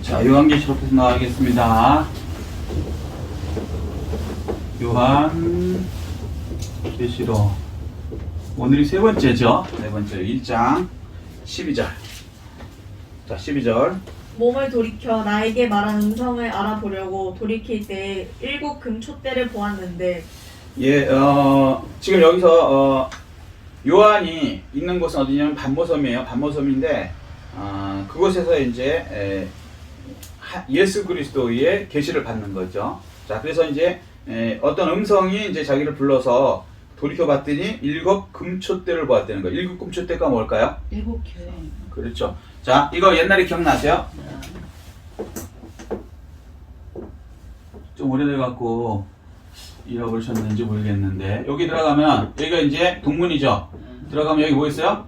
자, 요한계시록에서 나가겠습니다. 요한계시록. 오늘이 세 번째죠. 네 번째 1장 12절. 자, 12절. 몸을 돌이켜 나에게 말한 음성을 알아보려고 돌이킬 때 일곱 금촛대를 보았는데 예, 지금 여기서 요한이 있는 곳은 어디냐면 반모섬이에요. 반모섬인데 그곳에서 이제 예수 그리스도의 계시를 받는 거죠. 자, 그래서 이제 어떤 음성이 이제 자기를 불러서 돌이켜 봤더니 일곱 금촛대를 보았다는 거예요. 일곱 금촛대가 뭘까요? 일곱 교회. 그렇죠. 자, 이거 옛날에 기억나세요? 좀 오래돼갖고 잃어버리셨는지 모르겠는데 여기 들어가면 여기가 이제 동문이죠. 들어가면 여기 뭐 있어요?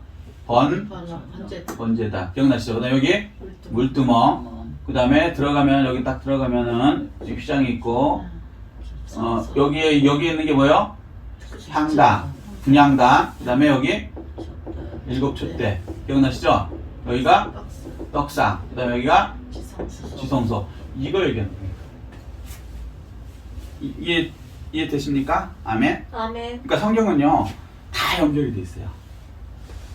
번제다. 기억나시죠? 그 다음에 여기 물두멍. 그 다음에 들어가면 여기 딱 들어가면은 휘장이 있고 여기에 있는 게 뭐예요? 향당, 분향당. 그 다음에 여기 일곱 촛대. 기억나시죠? 여기가 떡상. 그 다음에 여기가 지성소. 이걸 얘기하는 거예요. 이해되십니까? 아멘? 아멘. 그러니까 성경은요 다 연결이 돼 있어요.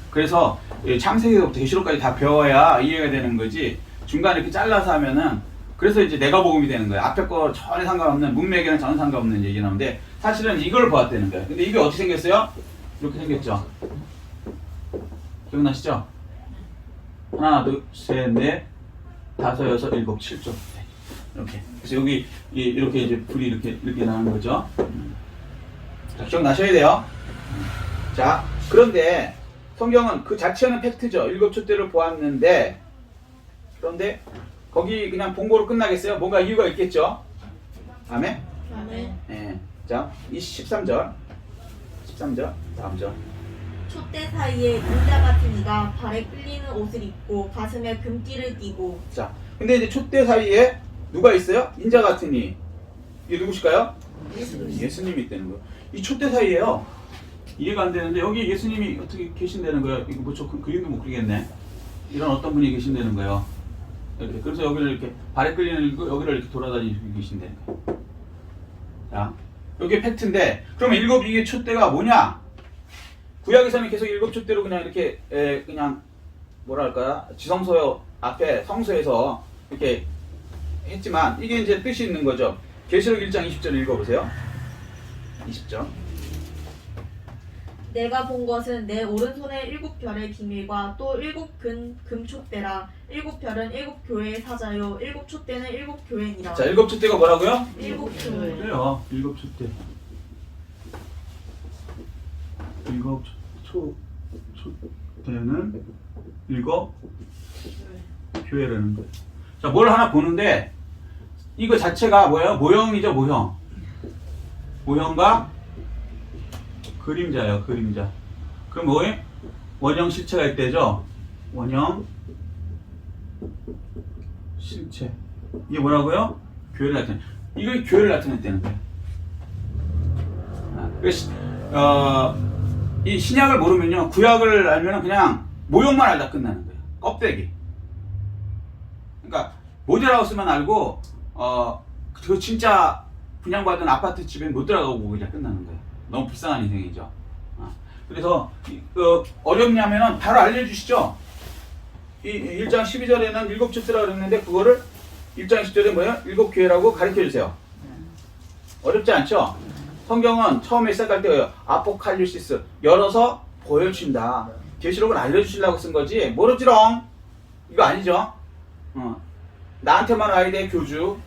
그래서 창세기부터 계시록까지 다 배워야 이해가 되는 거지 중간에 이렇게 잘라서 하면은 그래서 이제 내가 복음이 되는 거예요. 앞에 거 전혀 상관없는 문맥에는 전혀 상관없는 얘기 나오는데 사실은 이걸 보았다는 거예요. 근데 이게 어떻게 생겼어요? 이렇게 생겼죠. 기억나시죠? 하나, 둘, 셋, 넷, 다섯, 여섯, 일곱, 7조. 이렇게. 그래서 여기 이렇게 이제 불이 이렇게 나는 거죠. 자, 기억나셔야 돼요. 자, 그런데 성경은 그 자체는 팩트죠. 일곱 촛대를 보았는데 그런데 거기 그냥 본고로 끝나겠어요? 뭔가 이유가 있겠죠? 아멘? 아멘. 예. 자, 13절. 다음 절. 촛대 사이에 인자 같은 이가 발에 끌리는 옷을 입고 가슴에 금띠를 띠고. 자, 근데 이제 촛대 사이에 누가 있어요? 인자 같으니. 이게 누구실까요? 예수님이 있다는 거예요. 이 촛대 사이에요. 이해가 안 되는데 여기 예수님이 어떻게 계신다는 거예요? 이거 뭐 저 그림도 못 그리겠네. 이런 어떤 분이 계신다는 거예요. 이렇게. 그래서 여기를 이렇게 발에 끌리는 거 여기를 이렇게 돌아다니고 계신다는 거예요. 자, 여기 팩트인데 그러면 일곱 이게 촛대가 뭐냐? 구약에서는 계속 일곱 촛대로 그냥 이렇게 그냥 뭐랄까 지성소 앞에 성소에서 이렇게 했지만 이게 이제 뜻이 있는 거죠. 계시록 1장 20절 읽어보세요. 20절. 내가 본 것은 내 오른손에 일곱 별의 기밀과 또 일곱 금촛대라. 일곱 별은 일곱 교회의 사자요 일곱 촛대는 일곱 교회니라. 자, 일곱 촛대가 뭐라고요? 일곱 교회. 그래요. 일곱 촛대. 일곱 촛대는 일곱 교회라는 거예요. 자, 뭘 하나 보는데 이거 자체가 뭐예요? 모형이죠, 모형. 모형과 그림자예요, 그림자. 그럼 뭐예요? 원형 실체가 있대죠? 원형 실체. 이게 뭐라고요? 교회를 나타내. 이걸 교회를 나타냈다는 거예요. 그래서 이 신약을 모르면요, 구약을 알면은 그냥 모형만 알다 끝나는 거예요. 껍데기. 그러니까 모델하우스만 알고 그 진짜 분양받은 아파트 집에 못 들어가고 그냥 끝나는 거예요. 너무 불쌍한 인생이죠. 그래서 어렵냐면은 바로 알려주시죠. 이 1장 12절에는 일곱 촛대라고 그랬는데 그거를 1장 10절에 뭐예요? 일곱 교회라고 가르쳐주세요. 어렵지 않죠? 성경은 처음에 시작할 때 아포칼리시스 열어서 보여준다. 계시록을 알려주시려고 쓴 거지 모르지롱 이거 아니죠. 나한테만 와야 돼 교주.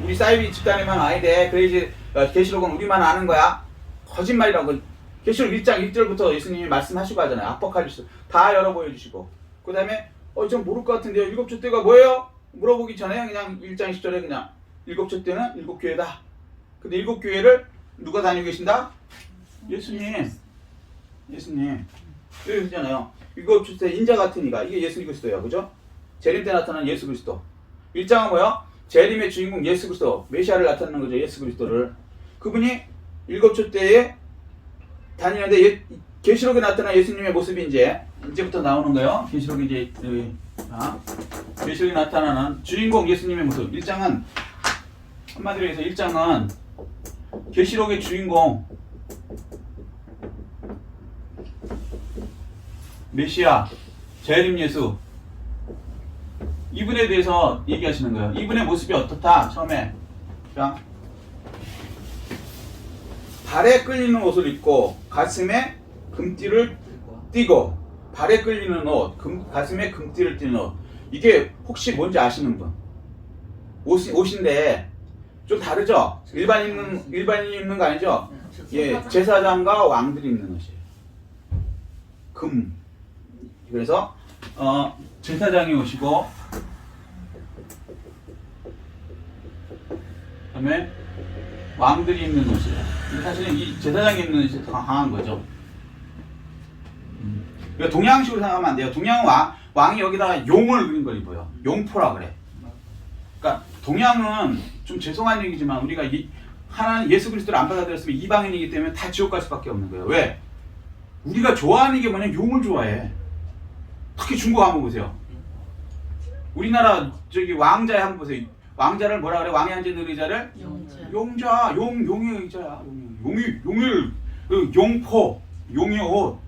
우리 사이비 집단에만 와야 돼. 그래야지 계시록은 우리만 아는 거야. 거짓말이라고. 계시록 1장 1절부터 예수님이 말씀하시고 하잖아요. 아포칼리스 다 열어 보여주시고 그 다음에 좀 모를 것 같은데요. 일곱 촛대가 뭐예요? 물어보기 전에 그냥 1장 10절에 그냥 일곱 촛대는 일곱 교회다. 근데 일곱 교회를 누가 다니고 계신다? 예수님. 여기 있잖아요. 일곱 촛대 인자 같은 이가 이게 예수 그리스도예요. 그죠? 재림 때 나타난 예수 그리스도. 1장은 뭐야? 재림의 주인공 예수 그리스도. 메시아를 나타내는 거죠. 예수 그리스도를. 그분이 일곱 촛대에 다니는데 계시록에 나타난 예수님의 모습이 이제부터 나오는 거예요. 계시록이 이제 자, 계시록에 나타나는 주인공 예수님의 모습. 1장은 한마디로 해서 1장은 계시록의 주인공 메시아 재림 예수 이분에 대해서 얘기하시는 거예요. 이분의 모습이 어떻다? 처음에 자, 발에 끌리는 옷을 입고 가슴에 금띠를 띠고 발에 끌리는 옷, 가슴에 금띠를 띠는 옷. 이게 혹시 뭔지 아시는 분? 옷인데 좀 다르죠? 일반인이 입는 거 아니죠? 예, 제사장과 왕들이 입는 옷이에요. 금. 그래서 제사장이 오시고 그다음에 왕들이 입는 옷이에요. 근데 사실은 이 제사장이 입는 옷이 더 강한 거죠. 그러니까 동양식으로 생각하면 안 돼요. 동양은 왕이 여기다가 용을 그린 걸 입어요. 용포라 그래. 그러니까 동양은 좀 죄송한 얘기지만 우리가 하나님 예수 그리스도를 안 받아들였으면 이방인이기 때문에 다 지옥 갈 수밖에 없는 거예요. 왜? 우리가 좋아하는 게 뭐냐? 용을 좋아해. 특히 중국 한번 보세요. 우리나라 저기 왕자에 한번 보세요. 왕자를 뭐라 그래? 왕이 앉은 의자를 용자, 용의 의자야. 용의 용포, 용의 옷.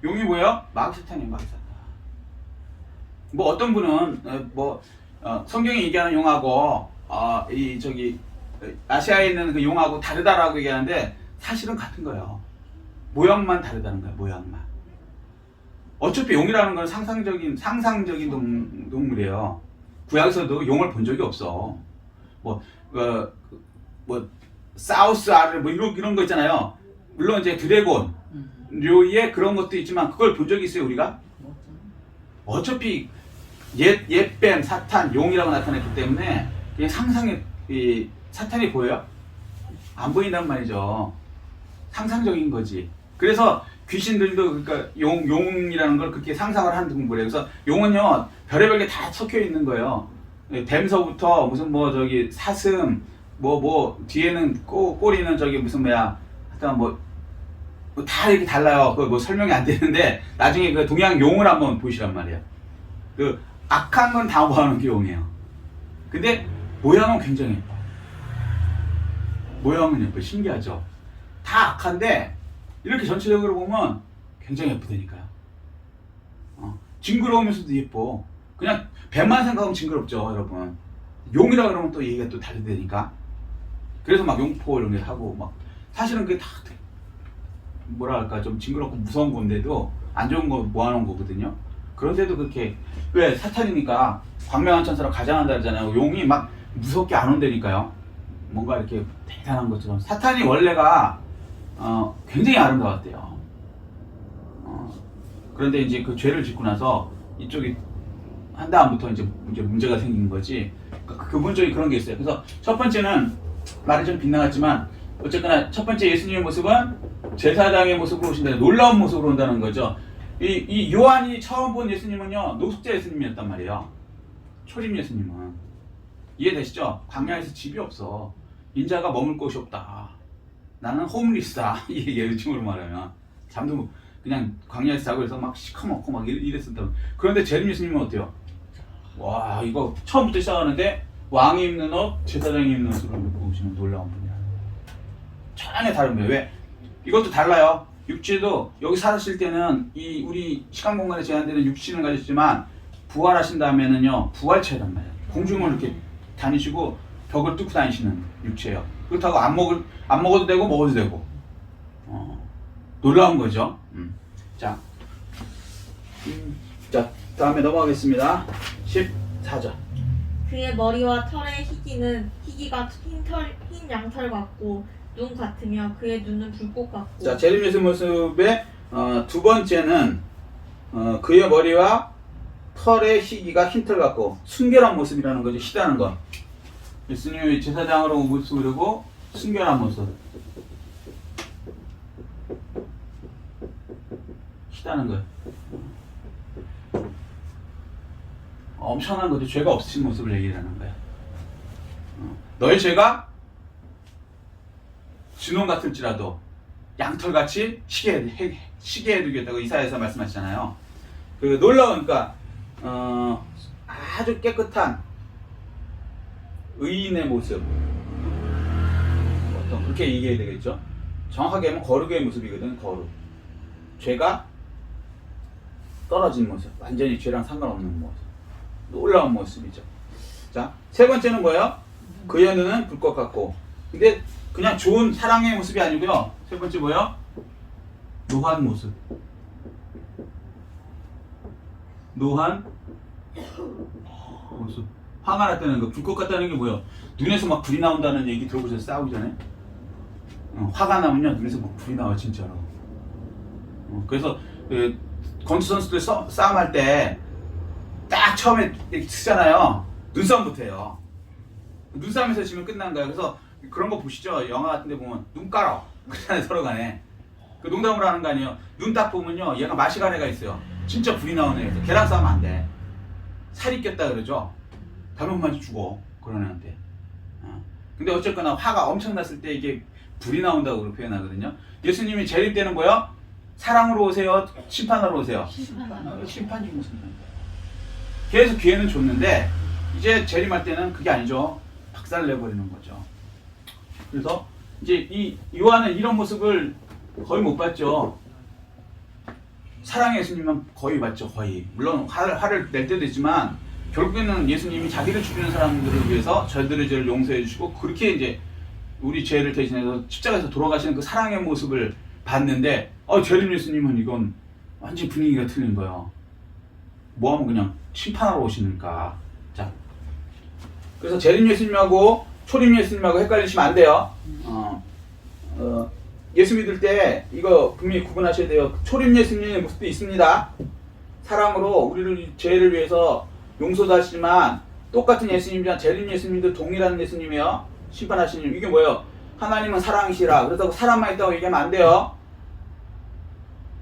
용이 뭐야? 마귀사탄이에요, 마귀사탄. 뭐 어떤 분은 성경에 얘기하는 용하고 이 저기 아시아에 있는 그 용하고 다르다라고 얘기하는데 사실은 같은 거예요. 모양만 다르다는 거예요. 모양만. 어차피 용이라는 건 상상적인 동물이에요. 구약에서도 용을 본 적이 없어. 사우스 아르 이런 거 있잖아요. 물론 이제 드래곤 류의 그런 것도 있지만 그걸 본 적이 있어요 우리가? 어차피 옛뱀 사탄 용이라고 나타냈기 때문에 그냥 상상의 사탄이 보여요? 안 보인단 말이죠. 상상적인 거지. 그래서 귀신들도 그러니까 용이라는 걸 그렇게 상상을 하는 동물이에요. 그래서 용은요 별의별 게 다 섞여 있는 거예요. 뱀서부터 무슨 저기 사슴 뒤에는 꼬리는 저기 무슨 하여튼 다 이렇게 달라요. 그거 설명이 안 되는데 나중에 그 동양 용을 한번 보시란 말이에요. 그 악한 건 다 모아놓은 게 용이에요. 근데 모양은 굉장히 예뻐. 모양은 예뻐. 신기하죠. 다 악한데 이렇게 전체적으로 보면 굉장히 예쁘다니까요. 징그러우면서도 예뻐. 그냥 뱀만 생각하면 징그럽죠, 여러분. 용이라 그러면 또 얘기가 또 다르다니까. 그래서 막 용포 이런 게 하고 사실은 그게 다 뭐랄까 좀 징그럽고 무서운 건데도 안 좋은 거 모아놓은 거거든요. 그런데도 그렇게 왜 사탄이니까 광명한 천사로 가장한다 그러잖아요. 용이 막 무섭게 안 온다니까요. 뭔가 이렇게 대단한 것처럼. 사탄이 원래가 굉장히 아름다웠대요. 그런데 이제 그 죄를 짓고 나서 이쪽이 한 다음부터 이제 문제가 생긴 거지. 그러니까 근본적인 그런 게 있어요. 그래서 첫 번째는 말이 좀 빗나갔지만 어쨌거나 첫 번째 예수님의 모습은 제사장의 모습으로 오신다는 놀라운 모습으로 온다는 거죠. 이 요한이 처음 본 예수님은요 노숙자 예수님이었단 말이에요. 초림 예수님은. 이해되시죠? 광야에서 집이 없어. 인자가 머물 곳이 없다. 나는 홈리스다. 이 얘기예요. 요즘으로 말하면. 잠도 그냥 광야에서 자고 해서 막 시커멓고 막 이랬었다. 그런데 재림 예수님은 어때요? 와 이거 처음부터 시작하는데 왕이 입는 옷, 제사장이 입는 옷으로 보시면 놀라운 분이야. 전혀 다른 거예요. 왜? 이것도 달라요. 육체도 여기 살았을 때는 우리 시간 공간에 제한되는 육신을 가지시지만 부활하신 다음에는요 부활체란 말이에요. 공중을 이렇게 다니시고 벽을 뚫고 다니시는 육체예요. 그렇다고 안 먹어도 되고 먹어도 되고 놀라운 거죠. 자, 다음에 넘어가겠습니다. 14절. 그의 머리와 털의 희기가 흰 양털 같고 눈 같으며 그의 눈은 불꽃 같고. 자, 재림 예수 모습의 두 번째는 그의 머리와 털의 희기가 흰털 같고 순결한 모습이라는 거죠. 희다는 거. 예수님이 제사장으로 모습이고 순결한 모습. 희다는 거예요. 엄청난 거죠. 죄가 없으신 모습을 얘기하는 거예요. 너의 죄가 진홍 같을지라도 양털같이 시게 해두겠다고 이사야에서 말씀하시잖아요. 그 놀라운, 그러니까 아주 깨끗한 의인의 모습, 어떤 그렇게 얘기해야 되겠죠. 정확하게 하면 거룩의 모습이거든. 거룩. 죄가 떨어진 모습, 완전히 죄랑 상관없는 모습, 놀라운 모습이죠. 자, 세 번째는 뭐예요? 그의 눈은 불꽃 같고. 근데 그냥 좋은 사랑의 모습이 아니고요. 세 번째 뭐예요? 노한 모습. 노한 모습. 화가 났다는 거, 불꽃 같다는 게 뭐예요? 눈에서 막 불이 나온다는 얘기 들어보셨어요? 싸우기 전에? 화가 나면요, 눈에서 막 불이 나와요, 진짜로. 그래서 그 권투 선수들 싸움할 때 딱 처음에 이렇게 쓰잖아요. 눈싸움부터 해요. 눈싸움에서 지면 끝난 거예요. 그래서 그런 거 보시죠. 영화 같은 데 보면 눈 깔아. 그러잖아요, 서로 간에. 그 농담으로 하는 거 아니에요. 눈 딱 보면요, 얘가 마시간 애가 있어요. 진짜 불이 나오는 애에서 걔랑 싸우면 안 돼. 살이 꼈다 그러죠. 다른 분만 죽어, 그런 애한테. 근데 어쨌거나 화가 엄청 났을 때 이게 불이 나온다고 표현하거든요. 예수님이 재림 때는 뭐요? 사랑으로 오세요? 심판으로 오세요? 심판이 무슨 말이에요? 계속 기회는 줬는데 이제 재림할 때는 그게 아니죠. 박살 내버리는 거죠. 그래서 이제 이 요한은 이런 모습을 거의 못 봤죠. 사랑의 예수님만 거의 봤죠. 거의. 물론 화를 낼 때도 있지만 결국에는 예수님이 자기를 죽이는 사람들을 위해서 저들의 죄를 용서해 주시고 그렇게 이제 우리 죄를 대신해서 십자가에서 돌아가시는 그 사랑의 모습을 봤는데 재림 예수님은 이건 완전 분위기가 틀린 거예요. 뭐하면 그냥 심판하러 오시니까. 자, 그래서 재림 예수님하고 초림 예수님하고 헷갈리시면 안 돼요. 예수 믿을 때 이거 분명히 구분하셔야 돼요. 초림 예수님의 모습도 있습니다. 사랑으로 우리를 죄를 위해서 용서도 하시지만 똑같은 예수님이랑 재림 예수님도 동일한 예수님이에요. 심판하시는 이게 뭐예요? 하나님은 사랑이시라. 그래서 사랑만 있다고 얘기하면 안 돼요.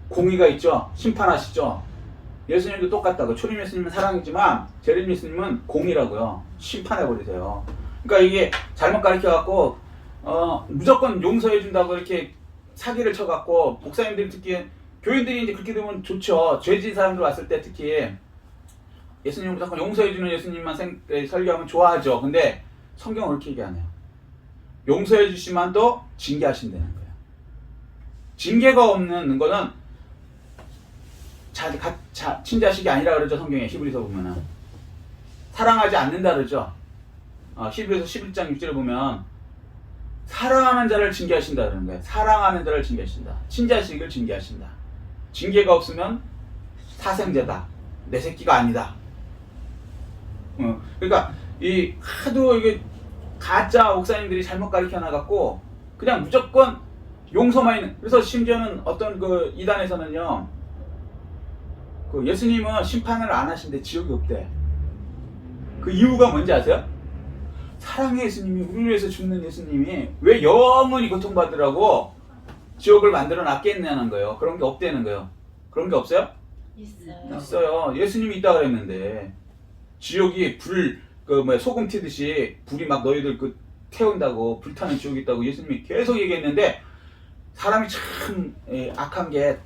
공의가 있죠. 심판하시죠. 예수님도 똑같다고. 초림 예수님은 사랑이지만 재림 예수님은 공의라고요. 심판해버리세요. 그러니까 이게 잘못 가르쳐갖고 무조건 용서해준다고 이렇게 사기를 쳐갖고 목사님들이 특히 교인들이 이제 그렇게 되면 좋죠. 죄진 사람들 왔을 때 특히 예수님을 무조건 용서해주는 예수님만 설교하면 좋아하죠. 근데 성경은 그렇게 얘기 안 해요. 용서해주시면 또 징계하신다는 거예요. 징계가 없는 거는 친자식이 아니라 그러죠. 성경에 히브리서 보면은 사랑하지 않는다 그러죠. 히브리서 11장 6절에 보면 사랑하는 자를 징계하신다 그러는 거예요. 사랑하는 자를 징계하신다. 친자식을 징계하신다. 징계가 없으면 사생자다. 내 새끼가 아니다. 그러니까 이 하도 이게 가짜 목사님들이 잘못 가르쳐 놔갖고 그냥 무조건 용서만 있는. 그래서 심지어는 어떤 그 이단에서는요, 그 예수님은 심판을 안 하신대. 지옥이 없대. 그 이유가 뭔지 아세요? 사랑의 예수님이, 우리를 위해서 죽는 예수님이 왜 영원히 고통받으라고 지옥을 만들어 놨겠냐는 거예요. 그런 게 없다는 거예요. 그런 게 없어요? 있어요. 예수님이 있다 그랬는데 지옥이 소금 튀듯이 불이 막 너희들 태운다고, 불타는 지옥이 있다고 예수님이 계속 얘기했는데 사람이 참 악한 게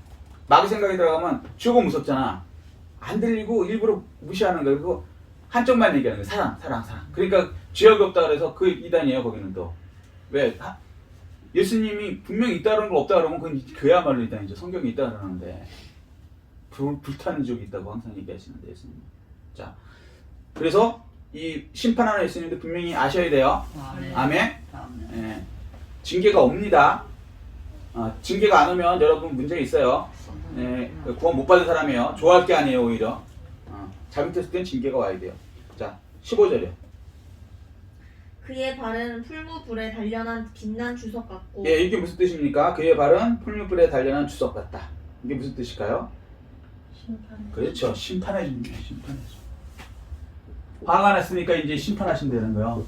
마귀 생각이 들어가면 지옥은 무섭잖아. 안 들리고 일부러 무시하는 거예요. 그리고 한쪽만 얘기하는 거예요. 사랑. 그러니까 지옥이 없다 그래서 그 이단이에요. 거기는 또. 왜? 예수님이 분명히 있다는 걸 없다 그러면 그건 그야말로 이단이죠. 성경이 있다 그러는데 불타는 지옥이 있다고 항상 얘기하시는데 예수님. 자, 그래서 이 심판하는 예수님도 분명히 아셔야 돼요. 아멘. 예. 징계가 옵니다. 징계가 안 오면 여러분 문제 있어요. 예, 구원 못 받은 사람이에요. 좋아할 게 아니에요. 오히려 잘못했을 땐 징계가 와야 돼요. 자, 15절이요. 그의 발은 풀무불에 단련한 빛난 주석 같고. 예, 이게 무슨 뜻입니까? 그의 발은 풀무불에 단련한 주석 같다. 이게 무슨 뜻일까요? 그렇죠. 심판해줍니다. 화가 났으니까 이제 심판하신다는 거예요.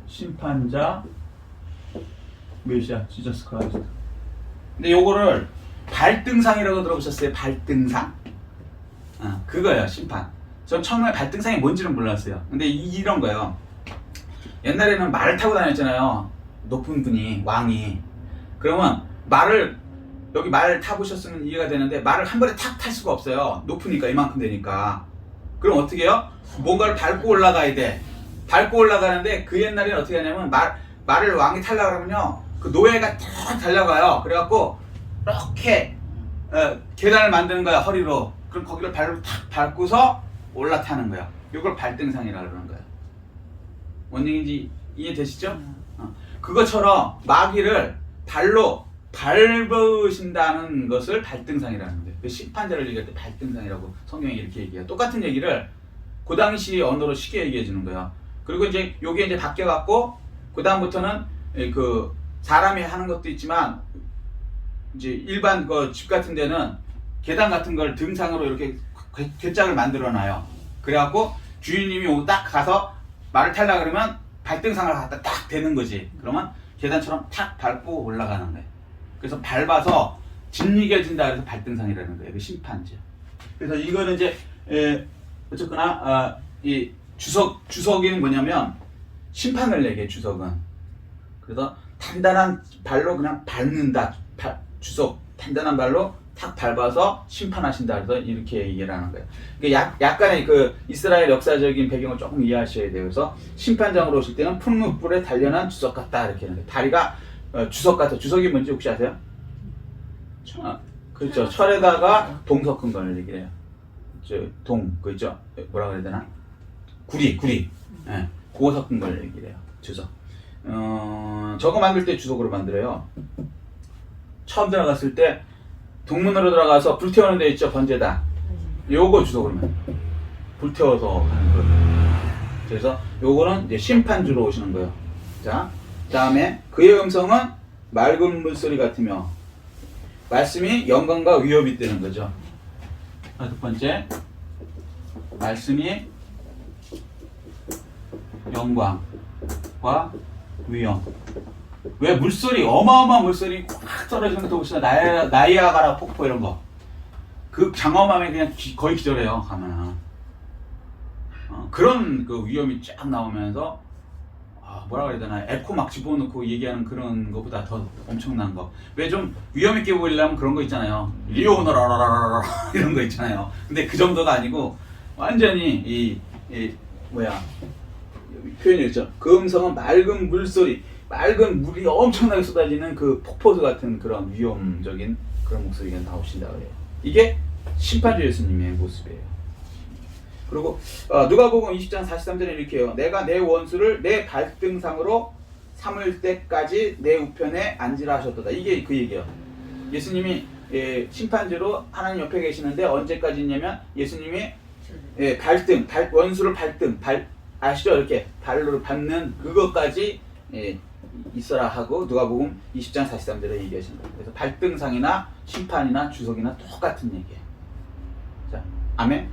심판자 메시아 지저스 크라이스트. 근데 요거를 발등상이라고 들어보셨어요? 발등상? 그거예요. 심판. 전 처음에 발등상이 뭔지는 몰랐어요. 근데 이런 거예요. 옛날에는 말을 타고 다녔잖아요. 높은 분이, 왕이. 그러면 여기 말을 타보셨으면 이해가 되는데 말을 한 번에 탁 탈 수가 없어요. 높으니까, 이만큼 되니까. 그럼 어떻게 해요? 뭔가를 밟고 올라가야 돼. 밟고 올라가는데 그 옛날에는 어떻게 하냐면 말을 왕이 타려고 그러면요. 그 노예가 탁 달려가요. 그래갖고 이렇게 계단을 만드는 거야, 허리로. 그럼 거기를 발로 탁 밟고서 올라타는 거야. 이걸 발등상이라고 그러는 거야. 뭔 얘기인지 이해되시죠? 그것처럼 마귀를 발로 밟으신다는 것을 발등상이라는 거예요. 그 심판자를 얘기할 때 발등상이라고 성경이 이렇게 얘기해요. 똑같은 얘기를 그 당시 언어로 쉽게 얘기해 주는 거예요. 그리고 이제 요게 이제 바뀌어갖고 그 다음부터는 그 사람이 하는 것도 있지만 이제 일반 그 집 같은 데는 계단 같은 걸 등상으로 이렇게 괴짝을 만들어 놔요. 그래갖고 주인님이 딱 가서 말을 타려고 그러면 발등상을 갖다 딱 대는 거지. 그러면 계단처럼 탁 밟고 올라가는 거예요. 그래서 밟아서 짓이겨진다 그래서 발등상이라는 거예요. 그 심판이죠. 그래서 이거는 이제 어쨌거나 이 주석이 뭐냐면 심판을 얘기해. 주석은 그래서 단단한 발로 그냥 밟는다. 주석 단단한 발로 탁 밟아서 심판하신다. 그래서 이렇게 얘기를 하는 거예요. 약간의 그 이스라엘 역사적인 배경을 조금 이해하셔야 돼요. 그래서 심판장으로 오실 때는 풀무불에 단련한 주석 같다 이렇게 하는 거예요. 다리가 주석 같아. 주석이 뭔지 혹시 아세요? 그렇죠. 철에다가 동 섞은 걸 얘기해요. 그 있죠. 뭐라 그래야 되나? 구리. 예. 그거 섞은 걸 얘기해요. 주석. 저거 만들 때 주석으로 만들어요. 처음 들어갔을 때 동문으로 들어가서 불태우는 데 있죠. 번제다. 요거 주석으로 만들어요. 불태워서 하는 거예요. 그래서 요거는 이제 심판주로 오시는 거예요. 자, 다음에 그의 음성은 맑은 물소리 같으며 말씀이 영광과 위협이 되는 거죠. 두 번째, 말씀이 영광과 위협. 왜 물소리, 어마어마한 물소리 꽉 떨어지는 것도 보시나 나이아가라 폭포 이런 거. 그 경험하면 그냥 거의 기절해요. 가면은. 그런 그 위험이 쫙 나오면서 뭐라 그래야 되나 에코 막 집어넣고 얘기하는 그런 거보다 더 엄청난 거. 왜 좀 위험 있게 보이려면 그런 거 있잖아요. 리오너라라라라 이런 거 있잖아요. 근데 그 정도가 아니고 완전히 표현이 있죠. 그 음성은 맑은 물소리, 맑은 물이 엄청나게 쏟아지는 그 폭포수 같은 그런 위험적인 그런 목소리가 나오신다 그래요. 이게 심판주 예수님의 모습이에요. 그리고 누가복음 20장 43절에 이렇게 해요. 내가 내 원수를 내 발등상으로 삼을 때까지 내 우편에 앉으라 하셨도다. 이게 그 얘기예요. 예수님이 심판주로 하나님 옆에 계시는데 언제까지 있냐면 예수님이 원수를 아시죠? 이렇게 발로 밟는 그것까지 있어라 하고 누가복음 20장 43절에 얘기하시는 거예요. 그래서 발등상이나 심판이나 주석이나 똑같은 얘기예요. 자, 아멘.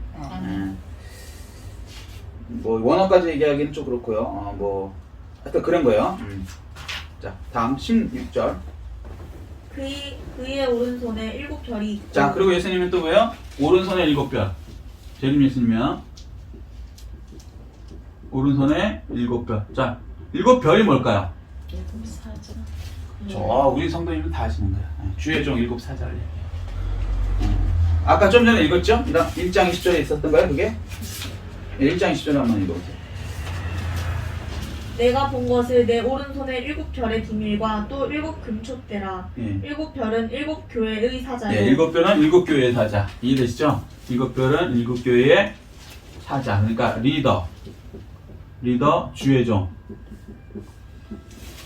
뭐 원어까지 얘기하기는 좀 그렇고요. 하여튼 그런 거예요. 자, 다음 16절. 그의 오른손에 7별이 있고. 자, 그리고 예수님은 또 왜요? 오른손에 7별. 재림 예수님이요. 오른손에 7별. 자, 7별이 뭘까요? 7사자. 우리 성도님은 다 아시는 거예요. 주의 종 7사자를 얘기해요. 아까 좀 전에 읽었죠? 1장 20절에 있었던 거예요, 그게? 1장 20절 한번 읽어보세요. 내가 본 것을 내 오른손에 7별의 비밀과 또 7금촛대라. 7별은 7교회의 사자요. 7별은 7교회의 사자. 이해되시죠? 7별은 7교회의 사자. 그러니까 리더, 주의 종.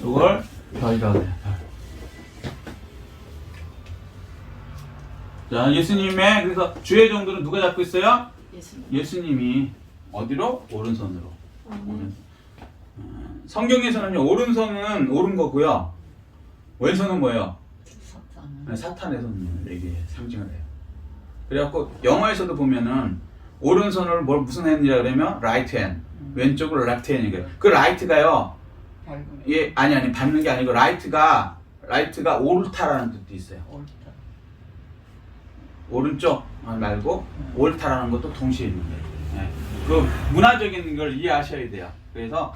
이걸 별이라고 해요. 자, 예수님의 그래서 주의 종들은 누가 잡고 있어요? 예수님이 어디로? 오른손으로. 성경에서는요, 오른손은 옳은 거고요. 왼손은 뭐예요? 사탄의 손을 얘기해, 상징을 해요. 그래갖고 영어에서도 보면은 오른손을 무슨 핸이라 그러면 right hand, 왼쪽으로 left hand이에요. 그 right가요, 아니 밟는 게 아니고 right가 옳다라는 뜻도 있어요. 오른쪽 말고 옳다라는 것도 동시에 있는 거예요. 그 문화적인 걸 이해하셔야 돼요. 그래서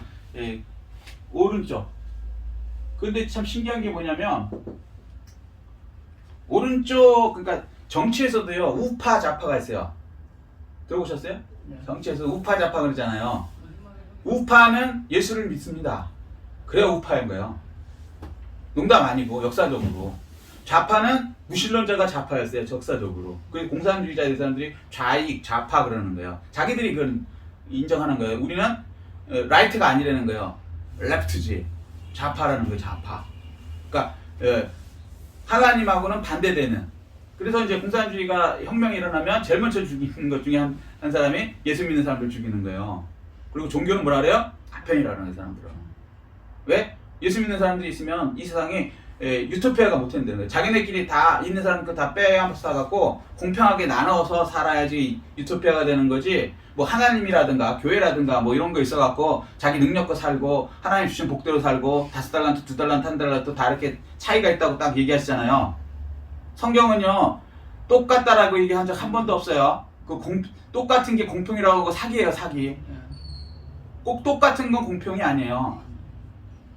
오른쪽. 근데 참 신기한 게 뭐냐면 오른쪽, 그러니까 정치에서도요 우파 좌파가 있어요. 들어보셨어요? 정치에서 우파 좌파 그러잖아요. 우파는 예수를 믿습니다. 그래야 우파인 거예요. 농담 아니고 역사적으로. 좌파는 무신론자가 좌파였어요. 역사적으로. 그 공산주의자 사람들이 좌익, 좌파 그러는 거예요. 자기들이 그걸 인정하는 거예요. 우리는 라이트가 아니라는 거예요. 레프트지. 좌파라는 거예요. 좌파. 그러니까 하나님하고는 반대되는. 그래서 이제 공산주의가 혁명이 일어나면 제일 먼저 죽이는 것 중에 한 사람이 예수 믿는 사람들 죽이는 거예요. 그리고 종교는 뭐라 그래요? 아편이라는 거예요. 사람들은. 왜? 예수 믿는 사람들이 있으면 이 세상이 유토피아가 못 된다는 거예요. 자기네끼리 다 있는 사람 다 빼앗아갖고 공평하게 나눠서 살아야지 유토피아가 되는 거지. 뭐 하나님이라든가 교회라든가 뭐 이런 거 있어갖고 자기 능력껏 살고 하나님 주신 복대로 살고 5달란트, 2달란트, 1달란트 다 이렇게 차이가 있다고 딱 얘기하시잖아요. 성경은요 똑같다라고 얘기한 적 한 번도 없어요. 똑같은 게 공평이라고 하고 사기예요. 사기. 꼭 똑같은 건 공평이 아니에요.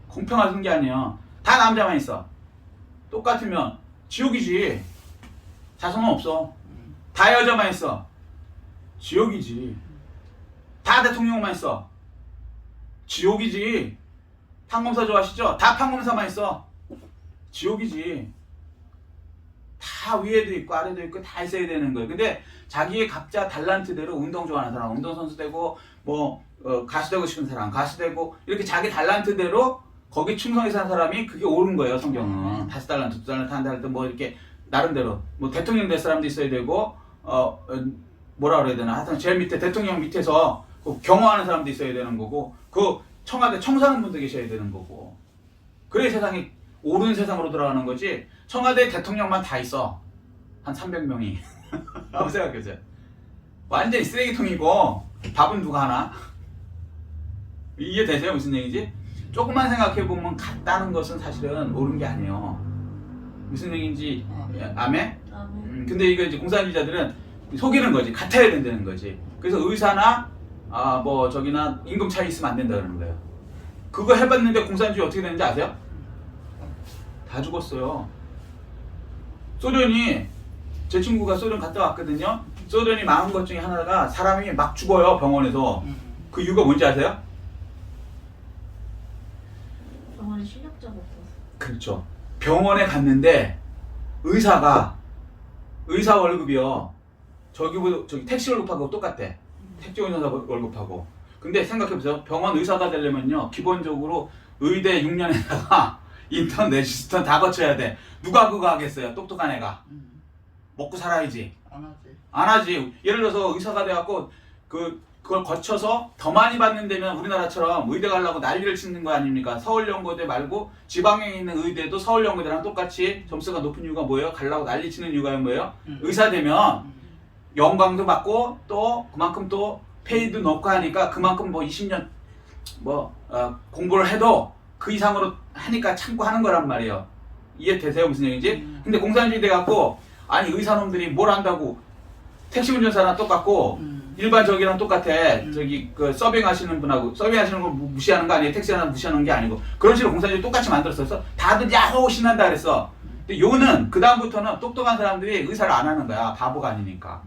공평한 게 아니에요. 다 남자만 있어. 똑같으면 지옥이지. 자성은 없어. 다 여자만 있어. 지옥이지. 다 대통령만 있어. 지옥이지. 판검사 좋아하시죠? 다 판검사만 있어. 지옥이지. 다 위에도 있고 아래도 있고 다 있어야 되는 거예요. 근데 자기의 각자 달란트대로 운동 좋아하는 사람, 운동선수 되고 뭐 가수 되고 싶은 사람, 가수 되고 이렇게 자기 달란트대로 거기 충성해서 한 사람이 그게 옳은 거예요. 성경은 5달란트, 2달란트, 1달란트 뭐 이렇게 나름대로 뭐 대통령 될 사람도 있어야 되고 뭐라 그래야 되나 하여튼 제일 밑에 대통령 밑에서 경호하는 사람도 있어야 되는 거고 그 청와대 청소하는 분도 계셔야 되는 거고 그래 세상이 옳은 세상으로 돌아가는 거지. 청와대 대통령만 다 있어. 한 300명이. 한번 생각해보세요. 완전히 쓰레기통이고 밥은 누가 하나? 이해되세요? 무슨 얘기지? 조금만 생각해보면 같다는 것은 사실은 옳은 게 아니에요. 무슨 얘기인지 아멘? 근데 이거 이제 공산주의자들은 속이는 거지. 같아야 된다는 거지. 그래서 의사나 뭐 저기나 임금 차이 있으면 안 된다 그러는 거예요. 그거 해봤는데 공산주의 어떻게 되는지 아세요? 다 죽었어요. 소련이 제 친구가 소련 갔다 왔거든요. 소련이 망한 것 중에 하나가 사람이 막 죽어요. 병원에서. 그 이유가 뭔지 아세요? 병원에 실력자가 없어서. 그렇죠. 병원에 갔는데 의사 월급이요. 저기 택시 월급하고 똑같대. 택시 운전사 월급하고. 근데 생각해보세요. 병원 의사가 되려면요. 기본적으로 의대 6년에다가 인턴, 내시스턴 다 거쳐야 돼. 누가 그거 하겠어요? 똑똑한 애가. 먹고 살아야지. 안 하지. 예를 들어서 의사가 돼갖고 그걸 거쳐서 더 많이 받는 데면 우리나라처럼 의대 가려고 난리를 치는 거 아닙니까? 서울연고대 말고 지방에 있는 의대도 서울연고대랑 똑같이 점수가 높은 이유가 뭐예요? 가려고 난리 치는 이유가 뭐예요? 의사 되면 영광도 받고 또 그만큼 또 페이도 높고 하니까 그만큼 뭐 20년 공부를 해도 그 이상으로 하니까 참고 하는 거란 말이에요. 이해되세요? 무슨 얘기인지? 근데 공산주의 돼갖고 아니 의사놈들이 뭘 안다고 택시 운전사랑 똑같고 일반 저기랑 똑같아. 저기 그 서빙하시는 분하고 서빙하시는 걸 무시하는 거 아니에요? 택시 하나 무시하는 게 아니고 그런 식으로 공산주의 똑같이 만들었어. 다들 야호 신난다 그랬어. 근데 요는 그 다음부터는 똑똑한 사람들이 의사를 안 하는 거야. 바보가 아니니까.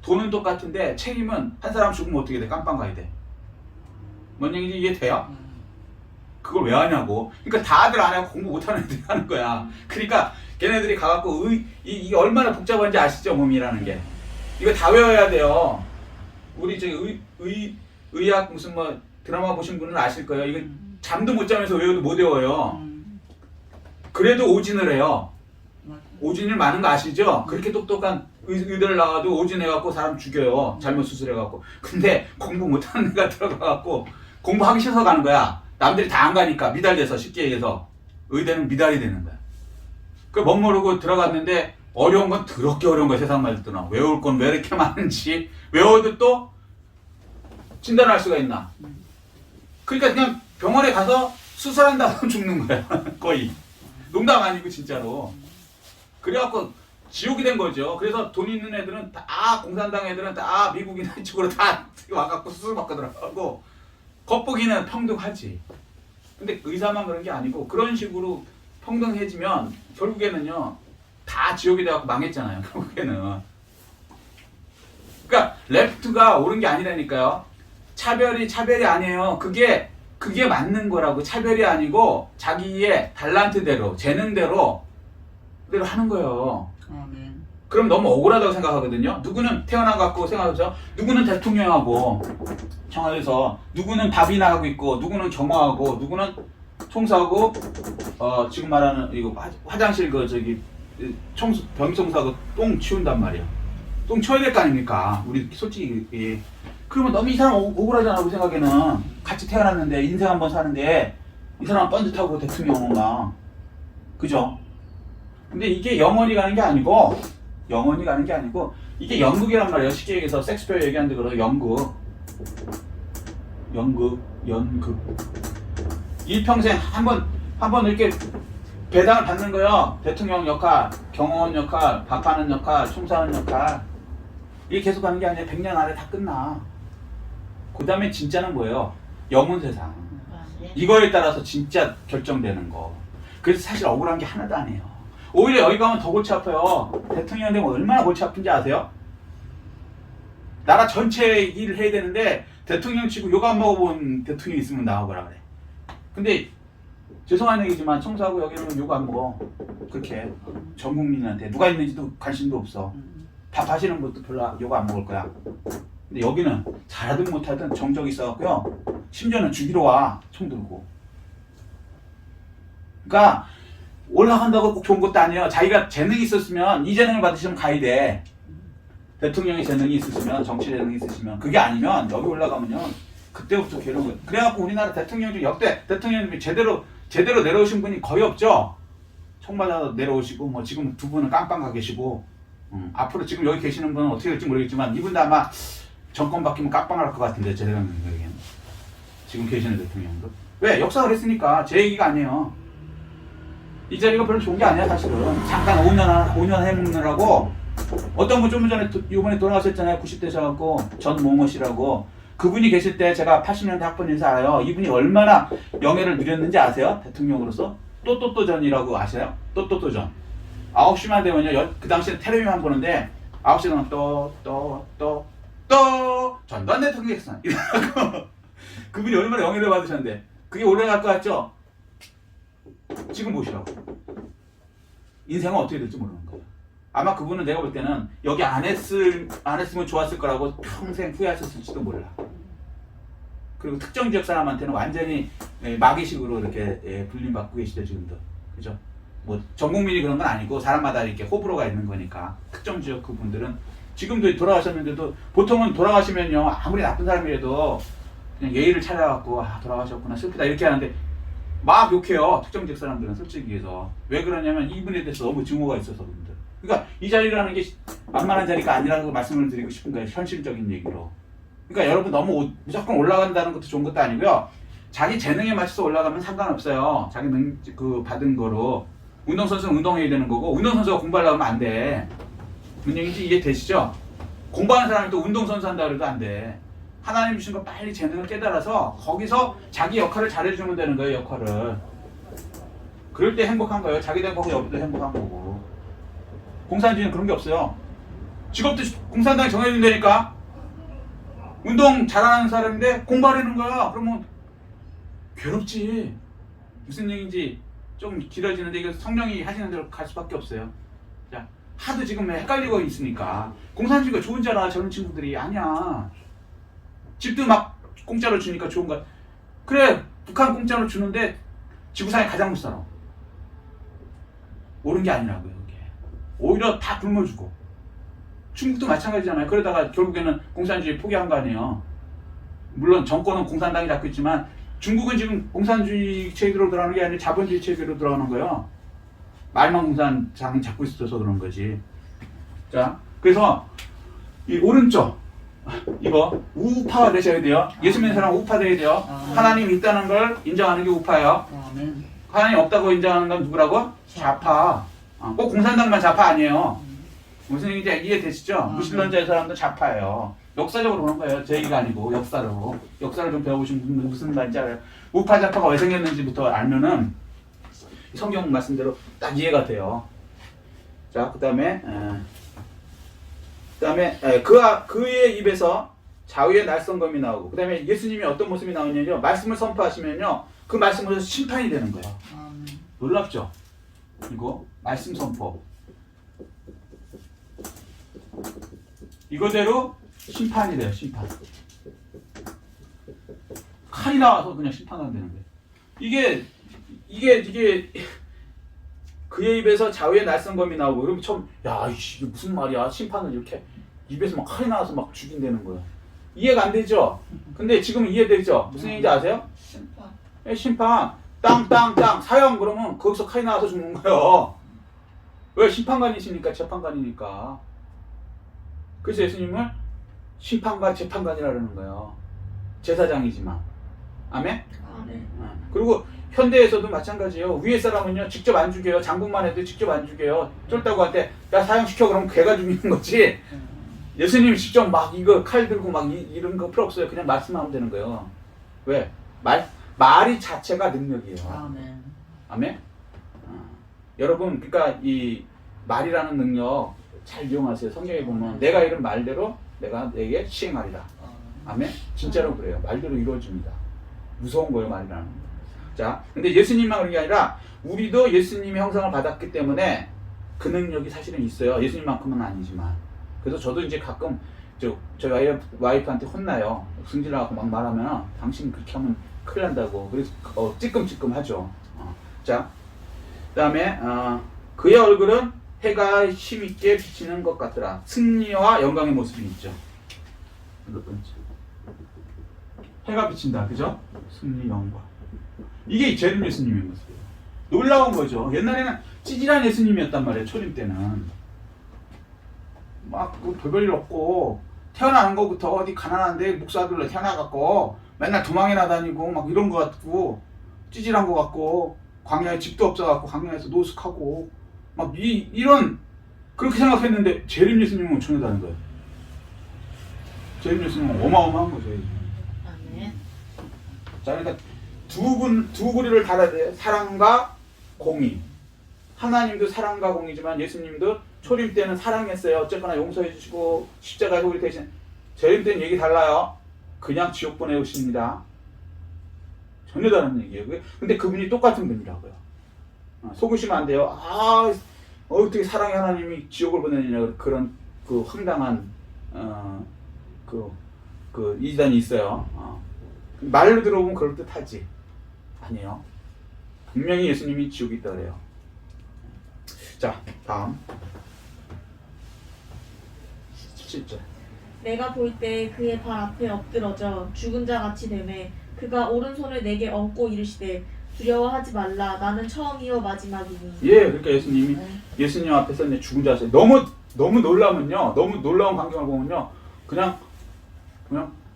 돈은 똑같은데 책임은 한 사람 죽으면 어떻게 돼? 깜빵 가야 돼. 뭔 얘기인지 이해돼요? 그걸 왜 하냐고. 그러니까 다들 안 하고 공부 못하는 애들이 하는 거야. 그러니까 걔네들이 가갖고 이게 얼마나 복잡한지 아시죠? 몸이라는 게. 이거 다 외워야 돼요. 우리 저기 의학 무슨 뭐 드라마 보신 분은 아실 거예요. 이거 잠도 못 자면서 외워도 못 외워요. 그래도 오진을 해요. 오진일 많은 거 아시죠? 그렇게 똑똑한 의대를 나와도 오진해갖고 사람 죽여요. 잘못 수술해갖고. 근데 공부 못하는 애가 들어가갖고 공부하기 싫어서 가는 거야. 남들이 다 안 가니까 미달돼서 쉽게 얘기해서 의대는 미달이 되는 거야. 그 멋모르고 들어갔는데 어려운 건 더럽게 어려운 거야. 세상 말 듣더나. 외울 건 왜 이렇게 많은지 외워도 또 진단할 수가 있나. 그러니까 그냥 병원에 가서 수술한다고 죽는 거야. 거의. 농담 아니고 진짜로. 그래갖고 지옥이 된 거죠. 그래서 돈 있는 애들은 다 공산당 애들은 다 미국이나 이쪽으로 다 와갖고 수술 받고 들어가고 겉보기는 평등하지. 근데 의사만 그런 게 아니고 그런 식으로 평등해지면 결국에는요 다 지옥이 돼갖고 망했잖아요. 결국에는 그러니까 레프트가 옳은 게 아니라니까요. 차별이 아니에요. 그게 맞는 거라고. 차별이 아니고 자기의 달란트대로, 재능대로 그대로 하는 거예요. 아멘. 그럼 너무 억울하다고 생각하거든요. 누구는 태어나 갖고 생각하죠. 누구는 대통령하고 청와대에서, 누구는 밥이나 하고 있고, 누구는 경호하고, 누구는 총사하고, 지금 말하는 이거 화장실 청소 변기청소하고 똥 치운단 말이야. 똥 치워야 될 거 아닙니까? 우리 솔직히. 그러면 너무 이 사람 억울하잖아. 우리 생각에는 같이 태어났는데 인생 한번 사는데 이 사람 뻔듯하고 대통령인가, 그죠? 근데 이게 영원히 가는 게 아니고 이게 연극이란 말이에요. 쉽게 얘기해서 섹스피어 얘기하는데 그래서 연극. 일평생 한번 이렇게 배당을 받는 거예요. 대통령 역할, 경호원 역할, 밥하는 역할, 총사하는 역할. 이게 계속 가는 게 아니라 100년 안에 다 끝나. 그 다음에 진짜는 뭐예요? 영혼 세상. 이거에 따라서 진짜 결정되는 거. 그래서 사실 억울한 게 하나도 아니에요. 오히려 여기 가면 더 골치 아파요. 대통령 되면 얼마나 골치 아픈지 아세요? 나라 전체 일을 해야 되는데 대통령 치고 욕 안 먹어본 대통령 있으면 나와보라 그래. 근데 죄송한 얘기지만 청소하고 여기는 욕 안 먹어. 그렇게 전 국민한테 누가 있는지도 관심도 없어. 밥 하시는 것도 별로 욕 안 먹을 거야. 근데 여기는 잘하든 못하든 정적이 있어갖고요. 심지어는 죽이러 와. 총 들고. 그러니까 올라간다고 꼭 좋은 것도 아니에요. 자기가 재능이 있었으면 이 재능을 받으시면 가야 돼. 대통령의 재능이 있으시면, 정치 재능이 있으시면. 그게 아니면 여기 올라가면요. 그때부터 괴로운 거예요. 그래갖고 우리나라 대통령 중 역대 대통령님이 제대로 내려오신 분이 거의 없죠. 총 맞아서 내려오시고, 뭐 지금 두 분은 깜빵 가 계시고, 앞으로 지금 여기 계시는 분은 어떻게 될지 모르겠지만 이분도 아마 정권 바뀌면 깜빵할 것 같은데, 제 생각에는. 지금 계시는 대통령도. 왜? 역사가 그랬으니까. 제 얘기가 아니에요. 이 자리가 별로 좋은 게 아니야, 사실은. 잠깐 5년 해먹느라고. 어떤 분 좀 전에 이번에 돌아가셨잖아요. 90대셔갖고 전몽호 씨라고. 그분이 계실 때 제가 80년대 학번인사 알아요. 이분이 얼마나 영예를 누렸는지 아세요? 대통령으로서? 또또또전이라고 아세요? 또또또전. 9시만 되면요. 그 당시에 텔레비만 보는데 9시 되면 또 전두환 대통령 선 이러고. 그분이 얼마나 영예를 받으셨는데 그게 올라갈 것 같죠? 지금 보시라고. 인생은 어떻게 될지 모르는 거예요. 아마 그분은 내가 볼 때는 여기 안 했으면 좋았을 거라고 평생 후회하셨을지도 몰라. 그리고 특정 지역 사람한테는 완전히 마귀식으로 이렇게 불림받고 계시죠, 지금도. 그죠? 뭐, 전 국민이 그런 건 아니고 사람마다 이렇게 호불호가 있는 거니까. 특정 지역 그분들은 지금도 돌아가셨는데도 보통은 돌아가시면요, 아무리 나쁜 사람이라도 그냥 예의를 차려갖고, 돌아가셨구나, 슬프다, 이렇게 하는데 막 욕해요. 특정 지역 사람들은 솔직히 해서. 왜 그러냐면 이분에 대해서 너무 증오가 있어서 그분들. 그러니까 이 자리라는 게 만만한 자리가 아니라고 말씀을 드리고 싶은 거예요. 현실적인 얘기로. 그러니까 여러분 너무 무조건 올라간다는 것도 좋은 것도 아니고요. 자기 재능에 맞춰서 올라가면 상관없어요. 자기 받은 거로. 운동선수는 운동해야 되는 거고, 운동선수가 공부하려면 안 돼. 무슨 얘기인지 이해되시죠? 공부하는 사람이 또 운동선수 한다 그래도 안 돼. 하나님 주신 거 빨리 재능을 깨달아서 거기서 자기 역할을 잘해주면 되는 거예요, 역할을. 그럴 때 행복한 거예요. 자기도 행복하고 여기도 행복한 거고. 공산주의는 그런 게 없어요. 직업도 공산당이 정해준다니까. 운동 잘하는 사람인데 공부하려는 거야. 그러면 괴롭지. 무슨 얘기인지 좀 길어지는데 이거 성령이 하시는 대로 갈 수밖에 없어요. 자, 하도 지금 헷갈리고 있으니까. 공산주의가 좋은 줄 알아, 저런 친구들이. 아니야. 집도 막 공짜로 주니까 좋은 거야. 그래, 북한 공짜로 주는데 지구상에 가장 못 살아. 옳은 게 아니라고요. 오히려 다 굶어주고. 중국도 마찬가지잖아요. 그러다가 결국에는 공산주의 포기한 거 아니에요. 물론 정권은 공산당이 잡고 있지만 중국은 지금 공산주의 체계로 들어가는 게 아니라 자본주의 체계로 들어가는 거예요. 말만 공산당이 잡고 있어서 그런 거지. 자, 그래서 이 오른쪽 이거 우파가 되셔야 돼요. 예수 믿는 사람 우파 돼야 돼요. 하나님 있다는 걸 인정하는 게 우파예요. 하나님 없다고 인정하는 건 누구라고? 좌파. 꼭 공산당만 좌파 아니에요. 무슨 얘기인지 이해되시죠? 무신론자의 사람도 좌파예요. 역사적으로 그런 거예요. 제 얘기가 아니고 역사로. 역사를 좀 배워보신 분들 무슨 말인지 알아요. 우파 좌파가 왜 생겼는지부터 알면은 성경 말씀대로 딱 이해가 돼요. 자, 그 다음에 그다음에 그의 입에서 자유의 날성검이 나오고, 그다음에 예수님이 어떤 모습이 나오냐면요, 말씀을 선포하시면요, 그 말씀으로 심판이 되는 거예요. 놀랍죠? 이거 말씀 선포. 이거대로 심판이 돼요. 심판. 칼이 나와서 그냥 심판하면 되는 거예요. 이게 그의 입에서 자유의 날성검이 나오고, 그러면 처음 이게 무슨 말이야? 심판을 이렇게 입에서 막 칼이 나와서 막 죽인다는 거예요. 이해가 안 되죠? 근데 지금 이해되죠? 무슨 얘기인지 아세요? 심판. 심판. 땅 사형 그러면 거기서 칼이 나와서 죽는 거예요. 왜? 심판관이시니까, 재판관이니까. 그래서 예수님을 심판관, 재판관이라 그러는 거예요. 제사장이지만. 아멘? 아멘. 그리고 현대에서도 마찬가지예요. 위에 사람은요, 직접 안 죽여요. 장군만 해도 직접 안 죽여요. 쫄다구한테 야 사형시켜 그러면 걔가 죽이는 거지. 예수님이 직접 막 이거 칼 들고 막 이런 거 필요 없어요. 그냥 말씀하면 되는 거예요. 왜? 말이 자체가 능력이에요. 아멘. 아멘? 여러분, 그러니까 이 말이라는 능력 잘 이용하세요. 성경에 보면 내가 이런 말대로 내가 내게 시행하리라. 아멘? 진짜로 그래요. 말대로 이루어집니다. 무서운 거예요, 말이라는 거. 자, 근데 예수님만 그런 게 아니라 우리도 예수님의 형상을 받았기 때문에 그 능력이 사실은 있어요. 예수님만큼은 아니지만. 그래서 저도 이제 가끔 저희 와이프한테 혼나요. 승질나고 막 말하면 당신 그렇게 하면 큰일 난다고. 그래서 찌끔찌끔 하죠. 자, 그 다음에 그의 얼굴은 해가 힘있게 비치는 것 같더라. 승리와 영광의 모습이 있죠. 몇 번째. 해가 비친다. 그죠? 승리, 영광. 이게 재림 예수님의 모습이에요. 놀라운 거죠. 옛날에는 찌질한 예수님이었단 말이에요. 초림 때는. 막 별별 일 없고, 태어나는 것부터 어디 가난한데 목사들로 태어나갖고 맨날 도망이나 다니고 막 이런 거 같고, 찌질한 거 같고, 광야에 집도 없어갖고 광야에서 노숙하고 막 이런, 그렇게 생각했는데 재림 예수님은 전혀 다른 거예요. 재림 예수님은 어마어마한 거죠. 아멘. 자, 그러니까 두 구리를 달아야 돼요. 사랑과 공의. 하나님도 사랑과 공의지만 예수님도 초림 때는 사랑했어요. 어쨌거나 용서해 주시고 십자가에서 우리 대신. 재림 때는 얘기 달라요. 그냥 지옥 보내오십니다. 전혀 다른 얘기예요. 근데 그분이 똑같은 분이라고요. 속으시면 안 돼요. 어떻게 사랑의 하나님이 지옥을 보내느냐, 그런 그 황당한 그 이단이 있어요. 말로 들어보면 그럴듯하지. 아니에요. 분명히 예수님이 지옥이 있다 그래요. 자, 다음 17절. 내가 볼 때 그의 발 앞에 엎드러져 죽은 자 같이 되매 그가 오른손을 내게 얹고 이르시되 두려워하지 말라 나는 처음이요 마지막이니. 예, 그러니까 예수님이 예수님 앞에서 이제 죽은 자세. 너무 놀라면요, 너무 놀라운 광경을 보면요, 그냥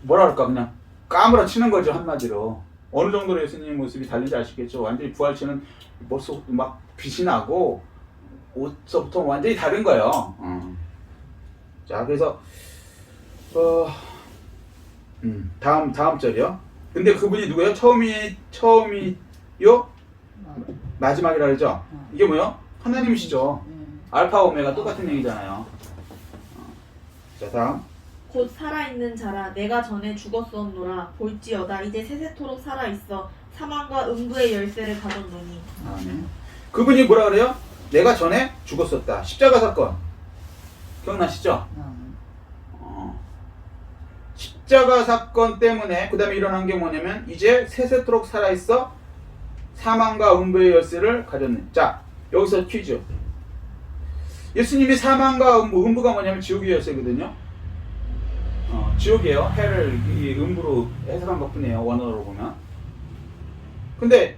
뭐라 그럴까, 그냥 까무러치는 거죠. 한마디로. 어느 정도로 예수님의 모습이 다른지 아시겠죠? 완전히 부활체는 벌써 막 빛이 나고 옷서부터 완전히 다른 거예요. 자, 그래서 다음 절이요. 근데 그분이 누구예요? 처음이요? 마지막이라 그러죠? 이게 뭐예요? 하나님이시죠. 알파 오메가 똑같은 얘기잖아요. 자, 다음. 곧 살아있는 자라 내가 전에 죽었었노라 볼지어다 이제 세세토록 살아있어 사망과 음부의 열쇠를 가졌노니. 아멘. 그분이 뭐라 그래요? 내가 전에 죽었었다. 십자가 사건 기억나시죠? 십자가 사건 때문에 그 다음에 일어난 게 뭐냐면 이제 세세토록 살아있어 사망과 음부의 열쇠를 가졌네. 자, 여기서 퀴즈. 예수님이 사망과 음부가 뭐냐면 지옥의 열쇠거든요. 지옥이에요. 해를 이 음부로 해석한 것 뿐이에요. 원어로 보면. 근데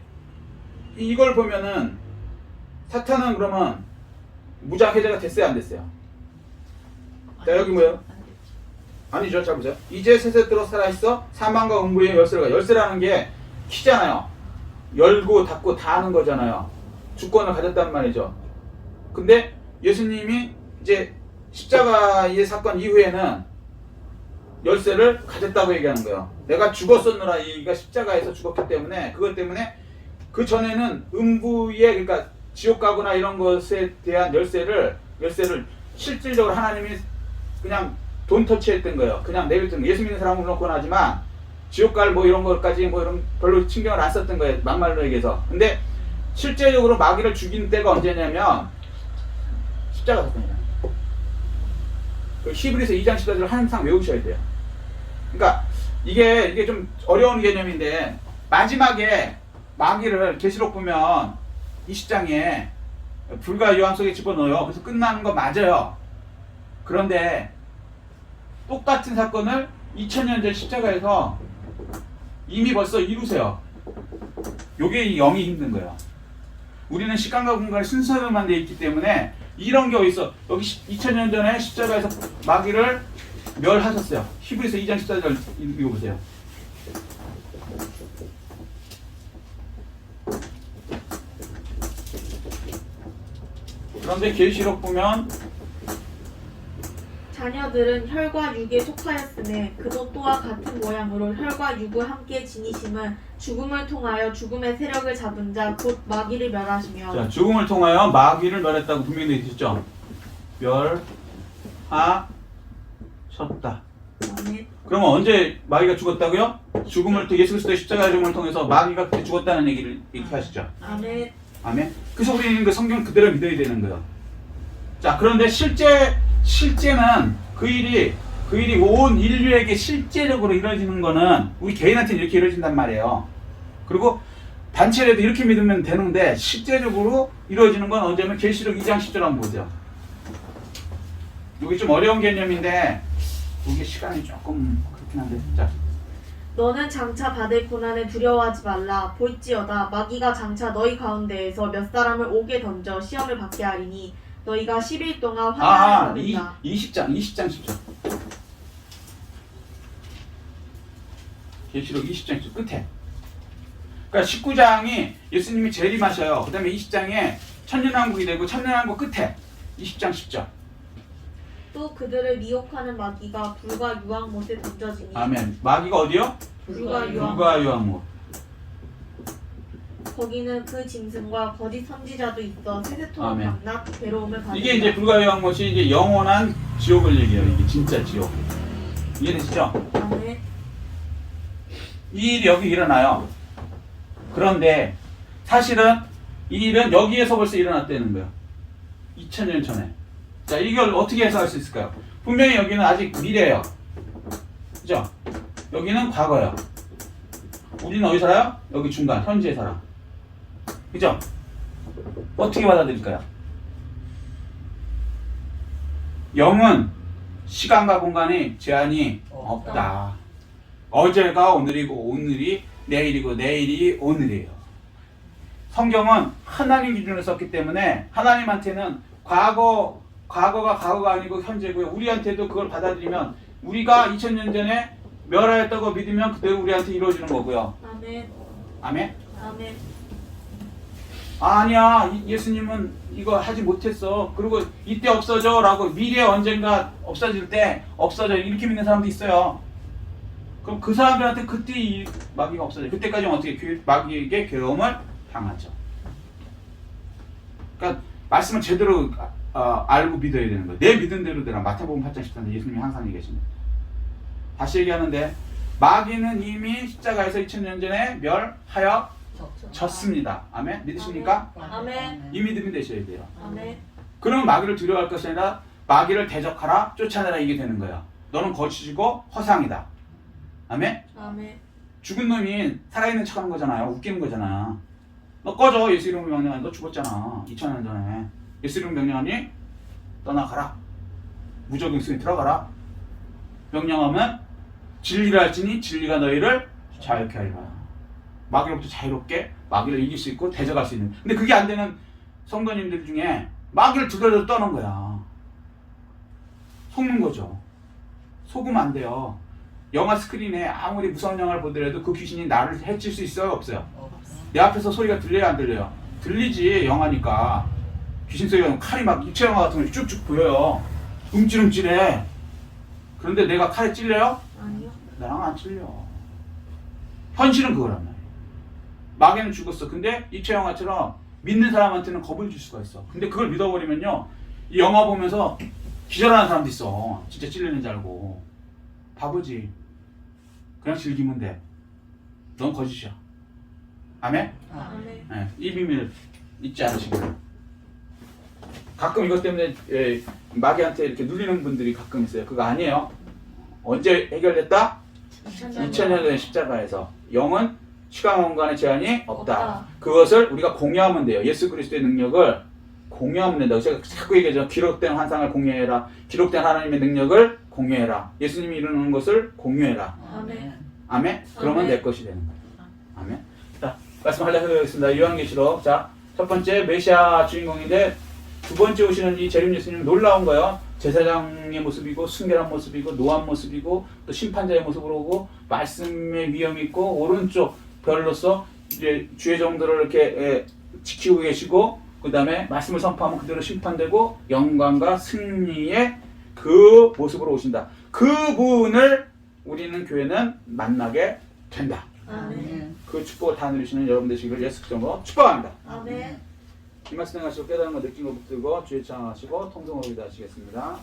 이걸 보면은 사탄은 그러면 무장 해제가 됐어요, 안 됐어요? 자, 여기 뭐예요? 아니죠. 잘 보세요. 이제 세세토록 살아있어 사망과 음부의 열쇠라는 게 키잖아요. 열고 닫고 다 하는 거잖아요. 주권을 가졌단 말이죠. 근데 예수님이 이제 십자가의 사건 이후에는 열쇠를 가졌다고 얘기하는 거예요. 내가 죽었었노라. 이가 십자가에서 죽었기 때문에, 그것 때문에 그 전에는 음부의, 그러니까 지옥 가거나 이런 것에 대한 열쇠를 실질적으로 하나님이 그냥 돈 터치했던 거예요. 그냥 내뱉은 예수 믿는 사람은 그렇곤 하지만 지옥 갈 뭐 이런 것까지 뭐 이런 별로 신경을 안 썼던 거예요. 막말로 얘기해서. 근데 실제적으로 마귀를 죽인 때가 언제냐면 십자가 사건이에요. 그 히브리서 2장 14절을 항상 외우셔야 돼요. 그러니까 이게 좀 어려운 개념인데 마지막에 마귀를 계시록 보면 20장에 불과 요한 속에 집어넣어요. 그래서 끝나는 거 맞아요. 그런데 똑같은 사건을 2000년 전 십자가에서 이미 벌써 이루세요. 요게 이 영이 힘든 거예요. 우리는 시간과 공간의 순서로만 되어 있기 때문에 이런 게 어딨어. 여기 2000년 전에 십자가에서 마귀를 멸하셨어요. 히브리서 2장 14절 읽어보세요. 그런데 계시록 보면 자녀들은 혈과 육에 속하였으며 그도 또한 같은 모양으로 혈과 육을 함께 지니심은 죽음을 통하여 죽음의 세력을 잡은 자 곧 마귀를 멸하시며. 자, 죽음을 통하여 마귀를 멸했다고 분명히 되어 있죠. 멸하셨다. 아멘. 그러면 언제 마귀가 죽었다고요? 죽음을 통해 예수 그리스도의 십자가의 죽음을 통해서 마귀가 그때 죽었다는 얘기를 이렇게 하시죠. 아멘. 아멘. 그래서 우리는 그 성경 그대로 믿어야 되는 거예요. 자, 그런데 실제는 그 일이 온 인류에게 실제적으로 이루어지는 거는 우리 개인한테는 이렇게 이루어진단 말이에요. 그리고 단체라도 이렇게 믿으면 되는데 실제적으로 이루어지는 건 언제면 계시록 2장 10절 한번 보죠. 이게 좀 어려운 개념인데 이게 시간이 조금 그렇긴 한데 자. 너는 장차 받을 고난에 두려워하지 말라. 볼지어다 마귀가 장차 너희 가운데에서 몇 사람을 옥에 던져 시험을 받게 하리니 너희가 10일 동안 환난을 받는다. 20장 10절. 계시록 20장 10절 끝에. 그러니까 19장이 예수님이 재림하셔요. 그 다음에 20장에 천년왕국이 되고 천년왕국 끝에 20장 10절. 또 그들을 미혹하는 마귀가 불과 유황못에 던져지니. 아멘. 마귀가 어디요? 불과 유황못. 거기는 그 짐승과 거짓 선지자도 있어 세세토록 아멘. 만나 괴로움을 받는다. 이게 이제 불과 유황못이 이제 영원한 지옥을 얘기해요. 이게 진짜 지옥. 이해되시죠? 아멘. 이 일이 여기 일어나요. 그런데 사실은 이 일은 여기에서 벌써 일어났다는 거예요. 2000년 전에. 자, 이걸 어떻게 해석할 수 있을까요? 분명히 여기는 아직 미래예요. 그죠? 여기는 과거예요. 우리는 어디 살아요? 여기 중간, 현재에 살아. 그죠? 어떻게 받아들일까요? 영은 시간과 공간에 제한이 없다. 어제가 오늘이고 오늘이 내일이고 내일이 오늘이에요. 성경은 하나님 기준으로 썼기 때문에 하나님한테는 과거가 아니고 현재고요. 우리한테도 그걸 받아들이면 우리가 2000년 전에 멸하였다고 믿으면 그대로 우리한테 이루어지는 거고요. 아멘. 아멘? 아멘. 아니야, 예수님은 이거 하지 못했어. 그리고 이때 없어져 라고 미래에 언젠가 없어질 때 없어져 이렇게 믿는 사람도 있어요. 그럼 그 사람들한테 그때 이 마귀가 없어져요. 그때까지는 어떻게 마귀에게 괴로움을 당하죠. 그러니까 말씀을 제대로 알고 믿어야 되는 거예요. 내 믿은 대로 되라. 마태복음 8장 13절 예수님이 항상 얘기하십니다. 다시 얘기하는데 마귀는 이미 십자가에서 2000년 전에 멸하여졌습니다. 아멘? 믿으십니까? 아멘. 이 믿음이 되셔야 돼요. 아멘. 그러면 마귀를 두려워할 것이 아니라 마귀를 대적하라, 쫓아내라 이게 되는 거예요. 너는 거치시고 허상이다. 아멘? 아멘. 죽은 놈이 살아있는 척하는 거잖아요. 웃기는 거잖아. 너 꺼져. 예수 이름으로 명령하니 너 죽었잖아. 2000년 전에. 예수 이름으로 명령하니 떠나가라. 무적용성에 들어가라. 명령하면 진리를 할지니 진리가 너희를 자유케 하리라. 마귀로부터 자유롭게 마귀를 이길 수 있고 대적할 수 있는. 근데 그게 안 되는 성도님들 중에 마귀를 두려워 떠는 거야. 속는 거죠. 속으면 안 돼요. 영화 스크린에 아무리 무서운 영화를 보더라도 그 귀신이 나를 해칠 수 있어요? 없어요? 내 앞에서 소리가 들려요? 안 들려요? 들리지. 영화니까. 귀신 소리가 칼이 막 입체 영화 같은 거 쭉쭉 보여요. 움찔움찔해. 그런데 내가 칼에 찔려요? 아니요. 나랑 안 찔려. 현실은 그거란 말이에요. 마귀는 죽었어. 근데 입체 영화처럼 믿는 사람한테는 겁을 줄 수가 있어. 근데 그걸 믿어버리면요, 이 영화 보면서 기절하는 사람도 있어. 진짜 찔리는 줄 알고. 바보지. 그냥 즐기면 돼. 넌 거짓이야. 아멘? 아멘. 네, 이 비밀을 잊지 않으시고요. 가끔 이것 때문에 마귀한테 이렇게 눌리는 분들이 가끔 있어요. 그거 아니에요. 언제 해결됐다? 2000년 전에 십자가에서. 영은 시간 공간의 제한이 없다. 없다. 그것을 우리가 공유하면 돼요. 예수 그리스도의 능력을 공유하면 된다고. 제가 자꾸 얘기하죠. 기록된 환상을 공유해라. 기록된 하나님의 능력을 공유해라. 예수님이 이루는 것을 공유해라. 아멘. 아멘? 그러면 아멘. 내 것이 되는 거예요. 아멘? 자, 말씀하려고 하겠습니다. 요한계시록. 자, 첫 번째 메시아 주인공인데 두 번째 오시는 이 재림 예수님은 놀라운 거예요. 제사장의 모습이고 순결한 모습이고 노한 모습이고 또 심판자의 모습으로 오고 말씀의 위엄이 있고 오른쪽 별로서 이제 주의 종들을 이렇게 지키고 계시고 그 다음에 말씀을 선포하면 그대로 심판되고 영광과 승리의 그 모습으로 오신다. 그분을 우리는 교회는 만나게 된다. 아멘. 그 축복을 다 누리시는 여러분 되시기를 예수 그리스도로 축복합니다. 아멘. 이 말씀 하시고 깨달은 거 느낀 거 붙들고 주의 창하시고 통성으로 기도하시겠습니다.